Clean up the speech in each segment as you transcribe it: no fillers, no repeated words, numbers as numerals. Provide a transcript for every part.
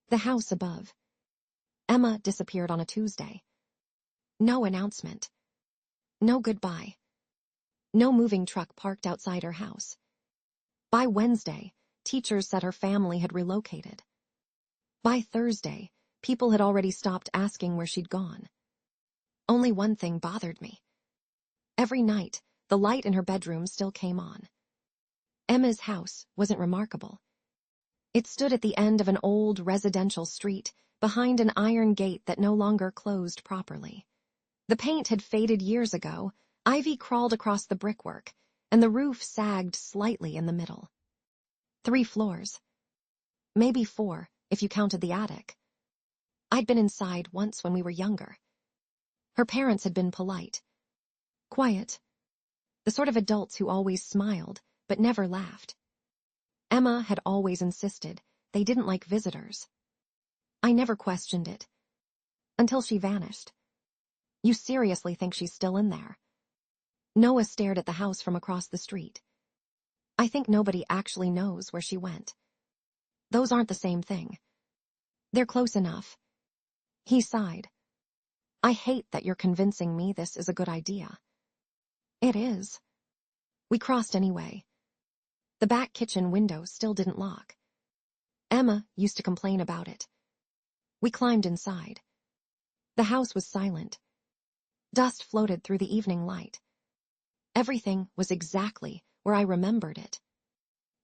The house above. Emma disappeared on a Tuesday. No announcement. No goodbye. No moving truck parked outside her house. By Wednesday, teachers said her family had relocated. By Thursday, people had already stopped asking where she'd gone. Only one thing bothered me. Every night, the light in her bedroom still came on. Emma's house wasn't remarkable. It stood at the end of an old residential street behind an iron gate that no longer closed properly. The paint had faded years ago, ivy crawled across the brickwork, and the roof sagged slightly in the middle. 3 floors. Maybe 4, if you counted the attic. I'd been inside once when we were younger. Her parents had been polite. Quiet. The sort of adults who always smiled, but never laughed. Emma had always insisted they didn't like visitors. I never questioned it. Until she vanished. You seriously think she's still in there? Noah stared at the house from across the street. I think nobody actually knows where she went. Those aren't the same thing. They're close enough. He sighed. I hate that you're convincing me this is a good idea. It is. We crossed anyway. The back kitchen window still didn't lock. Emma used to complain about it. We climbed inside. The house was silent. Dust floated through the evening light. Everything was exactly where I remembered it.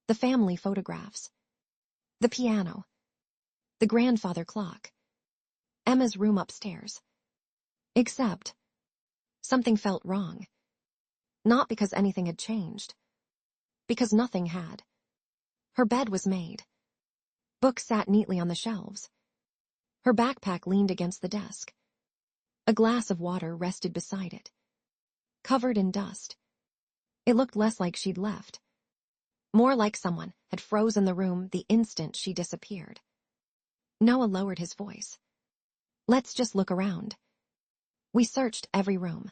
The family photographs. The piano. The grandfather clock. Emma's room upstairs. Except, something felt wrong. Not because anything had changed. Because nothing had. Her bed was made. Books sat neatly on the shelves. Her backpack leaned against the desk. A glass of water rested beside it. Covered in dust. It looked less like she'd left. More like someone had frozen the room the instant she disappeared. Noah lowered his voice. Let's just look around. We searched every room.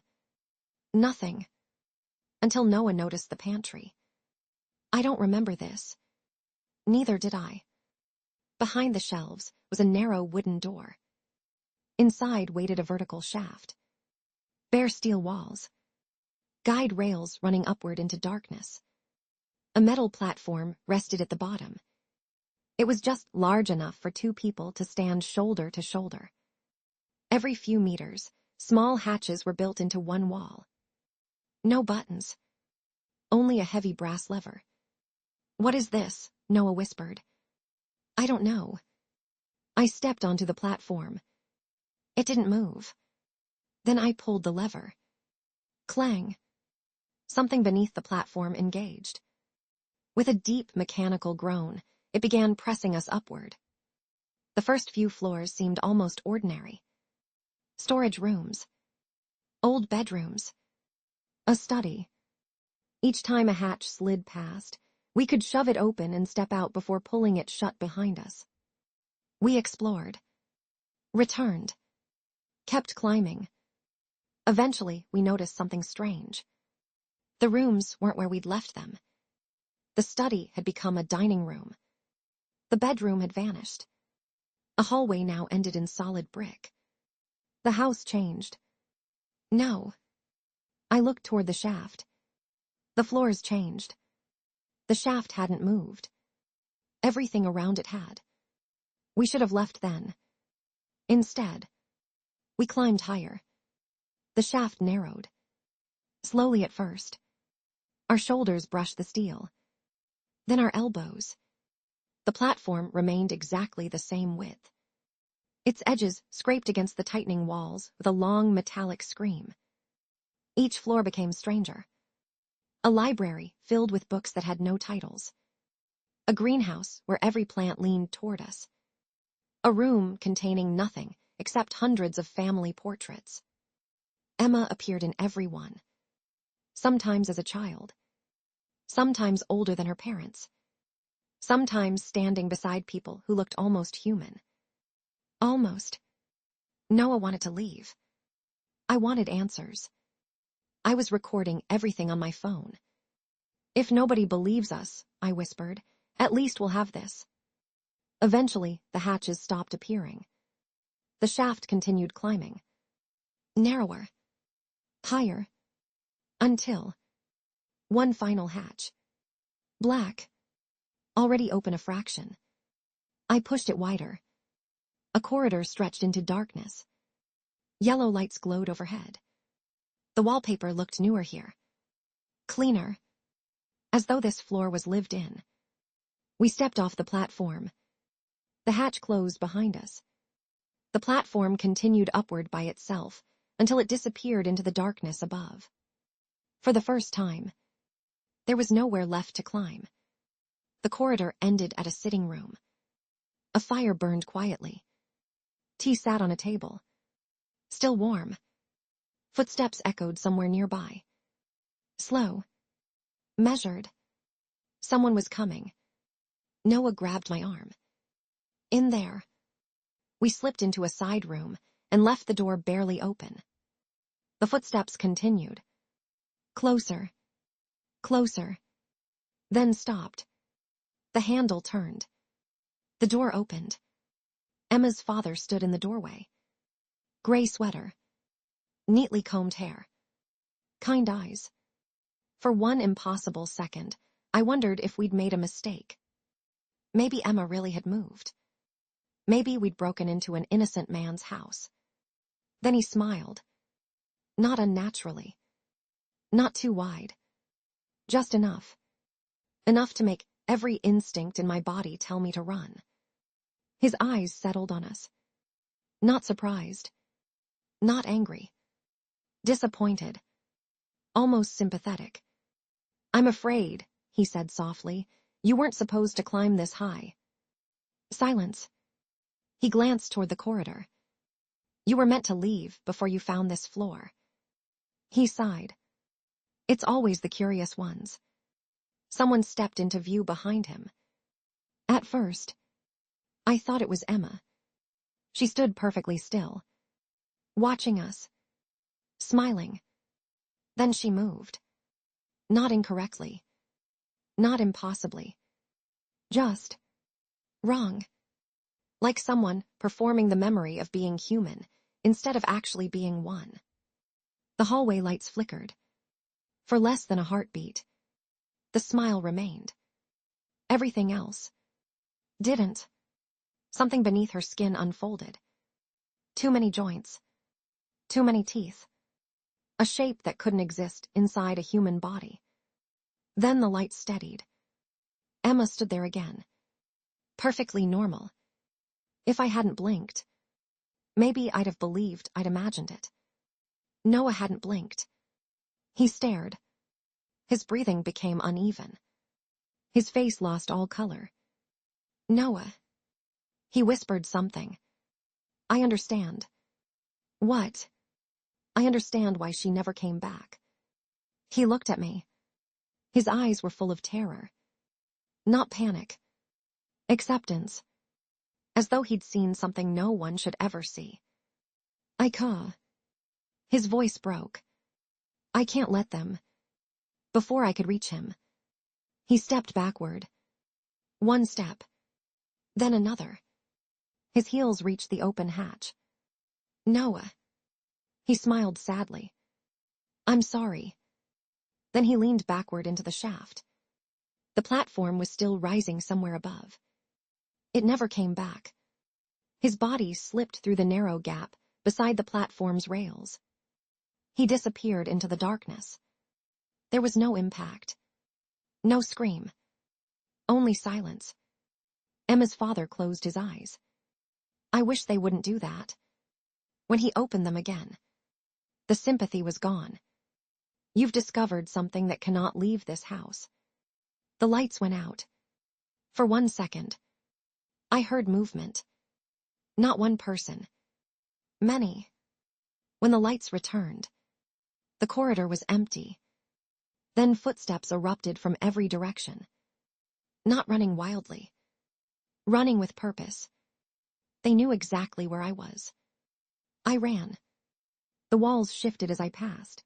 Nothing. Until Noah noticed the pantry. I don't remember this. Neither did I. Behind the shelves was a narrow wooden door. Inside waited a vertical shaft. Bare steel walls. Guide rails running upward into darkness. A metal platform rested at the bottom. It was just large enough for 2 people to stand shoulder to shoulder. Every few meters, small hatches were built into one wall. No buttons. Only a heavy brass lever. What is this? Noah whispered. I don't know. I stepped onto the platform. It didn't move. Then I pulled the lever. Clang. Something beneath the platform engaged. With a deep mechanical groan, it began pressing us upward. The first few floors seemed almost ordinary. Storage rooms. Old bedrooms. A study. Each time a hatch slid past, we could shove it open and step out before pulling it shut behind us. We explored. Returned. Kept climbing. Eventually, we noticed something strange. The rooms weren't where we'd left them. The study had become a dining room. The bedroom had vanished. A hallway now ended in solid brick. The house changed. No. I looked toward the shaft. The floors changed. The shaft hadn't moved. Everything around it had. We should have left then. Instead, we climbed higher. The shaft narrowed. Slowly at first. Our shoulders brushed the steel. Then our elbows. The platform remained exactly the same width. Its edges scraped against the tightening walls with a long metallic scream. Each floor became stranger. A library filled with books that had no titles. A greenhouse where every plant leaned toward us. A room containing nothing except hundreds of family portraits. Emma appeared in every one. Sometimes as a child. Sometimes older than her parents. Sometimes standing beside people who looked almost human. Almost. Noah wanted to leave. I wanted answers. I was recording everything on my phone. If nobody believes us, I whispered, at least we'll have this. Eventually, the hatches stopped appearing. The shaft continued climbing. Narrower. Higher. Until one final hatch. Black. Already open a fraction. I pushed it wider. A corridor stretched into darkness. Yellow lights glowed overhead. The wallpaper looked newer here. Cleaner. As though this floor was lived in. We stepped off the platform. The hatch closed behind us. The platform continued upward by itself until it disappeared into the darkness above. For the first time, there was nowhere left to climb. The corridor ended at a sitting room. A fire burned quietly. Tea sat on a table. Still warm. Footsteps echoed somewhere nearby. Slow. Measured. Someone was coming. Noah grabbed my arm. In there. We slipped into a side room and left the door barely open. The footsteps continued. Closer. Closer. Then stopped. The handle turned. The door opened. Emma's father stood in the doorway. Gray sweater. Neatly combed hair. Kind eyes. For one impossible second, I wondered if we'd made a mistake. Maybe Emma really had moved. Maybe we'd broken into an innocent man's house. Then he smiled. Not unnaturally. Not too wide. Just enough. Enough to make every instinct in my body tell me to run. His eyes settled on us. Not surprised. Not angry. Disappointed. Almost sympathetic. I'm afraid, he said softly. You weren't supposed to climb this high. Silence. He glanced toward the corridor. You were meant to leave before you found this floor. He sighed. It's always the curious ones. Someone stepped into view behind him. At first, I thought it was Emma. She stood perfectly still, watching us, smiling. Then she moved. Not incorrectly. Not impossibly. Just wrong. Like someone performing the memory of being human instead of actually being one. The hallway lights flickered. For less than a heartbeat. The smile remained. Everything else didn't. Something beneath her skin unfolded. Too many joints. Too many teeth. A shape that couldn't exist inside a human body. Then the light steadied. Emma stood there again. Perfectly normal. If I hadn't blinked, maybe I'd have believed I'd imagined it. Noah hadn't blinked. He stared. His breathing became uneven. His face lost all color. Noah. He whispered something. I understand. What? I understand why she never came back. He looked at me. His eyes were full of terror. Not panic. Acceptance. As though he'd seen something no one should ever see. I caw. His voice broke. I can't let them. Before I could reach him. He stepped backward. One step. Then another. His heels reached the open hatch. Noah. He smiled sadly. I'm sorry. Then he leaned backward into the shaft. The platform was still rising somewhere above. It never came back. His body slipped through the narrow gap beside the platform's rails. He disappeared into the darkness. There was no impact. No scream. Only silence. Emma's father closed his eyes. I wish they wouldn't do that. When he opened them again, the sympathy was gone. You've discovered something that cannot leave this house. The lights went out. For 1 second, I heard movement. Not one person. Many. When the lights returned, the corridor was empty. Then footsteps erupted from every direction. Not running wildly. Running with purpose. They knew exactly where I was. I ran. The walls shifted as I passed.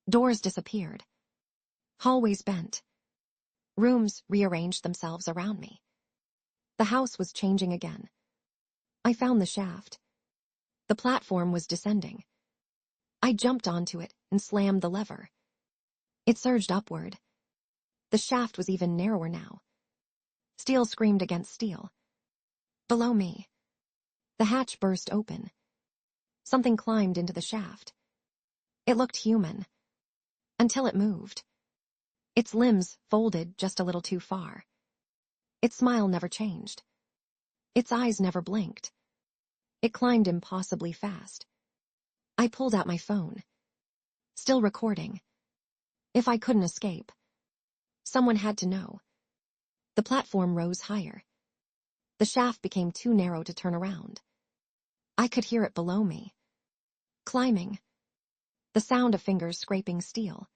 Doors disappeared. Hallways bent. Rooms rearranged themselves around me. The house was changing again. I found the shaft. The platform was descending. I jumped onto it and slammed the lever. It surged upward. The shaft was even narrower now. Steel screamed against steel. Below me, the hatch burst open. Something climbed into the shaft. It looked human. Until it moved. Its limbs folded just a little too far. Its smile never changed. Its eyes never blinked. It climbed impossibly fast. I pulled out my phone. Still recording. If I couldn't escape, someone had to know. The platform rose higher. The shaft became too narrow to turn around. I could hear it below me. Climbing. The sound of fingers scraping steel.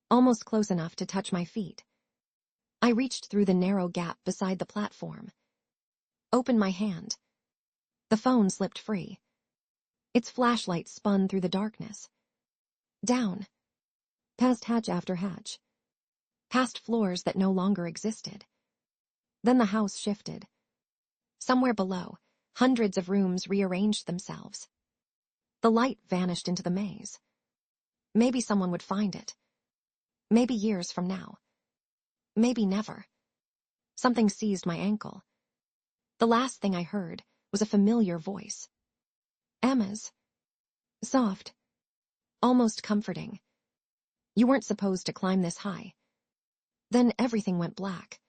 Almost close enough to touch my feet. I reached through the narrow gap beside the platform. Opened my hand. The phone slipped free. Its flashlight spun through the darkness. Down. Past hatch after hatch. Past floors that no longer existed. Then the house shifted. Somewhere below, hundreds of rooms rearranged themselves. The light vanished into the maze. Maybe someone would find it. Maybe years from now. Maybe never. Something seized my ankle. The last thing I heard was a familiar voice. Emma's. Soft. Almost comforting. You weren't supposed to climb this high. Then everything went black.